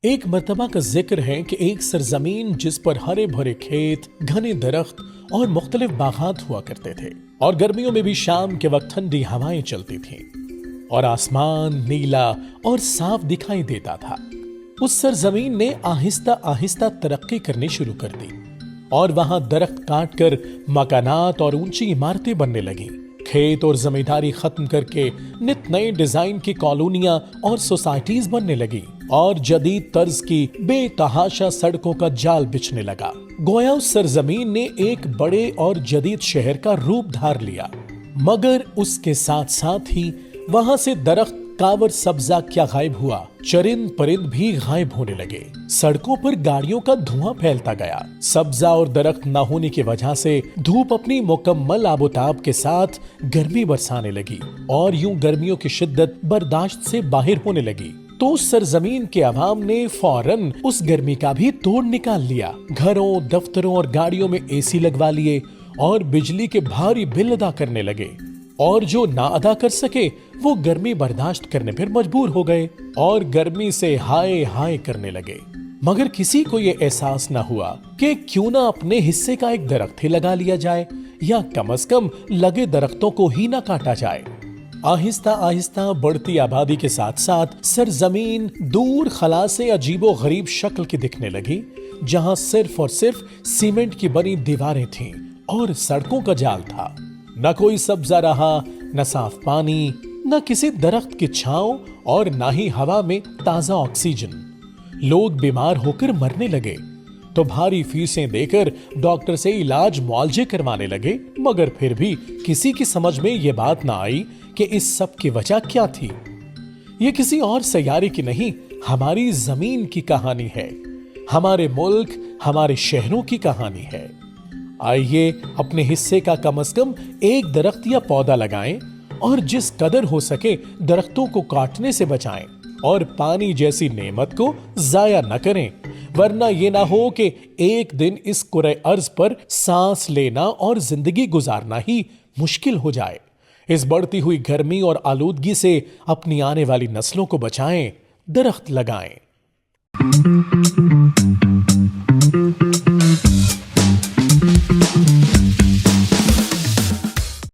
ایک مرتبہ کا ذکر ہے کہ ایک سرزمین جس پر ہرے بھرے کھیت، گھنے درخت اور مختلف باغات ہوا کرتے تھے، اور گرمیوں میں بھی شام کے وقت ٹھنڈی ہوائیں چلتی تھیں اور آسمان نیلا اور صاف دکھائی دیتا تھا۔ اس سرزمین نے آہستہ آہستہ ترقی کرنی شروع کر دی اور وہاں درخت کاٹ کر مکانات اور اونچی عمارتیں بننے لگیں۔ کھیت اور زمینداری ختم کر کے نت نئے ڈیزائن کی کالونیاں اور سوسائٹیز بننے لگی اور جدید طرز کی بے تحاشا سڑکوں کا جال بچھنے لگا۔ گویا اس سرزمین نے ایک بڑے اور جدید شہر کا روپ دھار لیا، مگر اس کے ساتھ ساتھ ہی وہاں سے درخت، کاور سبزہ کیا غائب ہوا، چرند پرند بھی غائب ہونے لگے۔ سڑکوں پر گاڑیوں کا دھواں پھیلتا گیا۔ سبزہ اور درخت نہ ہونے کی وجہ سے دھوپ اپنی مکمل آب و تاب کے ساتھ گرمی برسانے لگی اور یوں گرمیوں کی شدت برداشت سے باہر ہونے لگی۔ تو اس سرزمین کے عوام نے فوراً اس گرمی کا بھی توڑ نکال لیا۔ گھروں، دفتروں اور گاڑیوں میں اے سی لگوا لیے اور بجلی کے بھاری بل ادا کرنے لگے، اور جو نہ ادا کر سکے وہ گرمی برداشت کرنے پر مجبور ہو گئے اور گرمی سے ہائے ہائے کرنے لگے۔ مگر کسی کو یہ احساس نہ ہوا کہ کیوں نہ اپنے حصے کا ایک درخت ہی لگا لیا جائے، یا کم از کم لگے درختوں کو ہی نہ کاٹا جائے۔ آہستہ آہستہ بڑھتی آبادی کے ساتھ ساتھ سرزمین دور خلا سے عجیب و غریب شکل کی دکھنے لگی، جہاں صرف اور صرف سیمنٹ کی بنی دیواریں تھیں اور سڑکوں کا جال تھا۔ نہ کوئی سبزہ رہا، نہ صاف پانی، نہ کسی درخت کی چھاؤں اور نہ ہی ہوا میں تازہ آکسیجن۔ لوگ بیمار ہو کر مرنے لگے تو بھاری فیسیں دے کر ڈاکٹر سے علاج معالجے کروانے لگے، مگر پھر بھی کسی کی سمجھ میں یہ بات نہ آئی کہ اس سب کی وجہ کیا تھی۔ یہ کسی اور سیارے کی نہیں، ہماری زمین کی کہانی ہے، ہمارے ملک، ہمارے شہروں کی کہانی ہے۔ آئیے اپنے حصے کا کم از کم ایک درخت یا پودا لگائیں اور جس قدر ہو سکے درختوں کو کاٹنے سے بچائیں اور پانی جیسی نعمت کو ضائع نہ کریں، ورنہ یہ نہ ہو کہ ایک دن اس کرۂ ارض پر سانس لینا اور زندگی گزارنا ہی مشکل ہو جائے۔ اس بڑھتی ہوئی گرمی اور آلودگی سے اپنی آنے والی نسلوں کو بچائیں، درخت لگائیں۔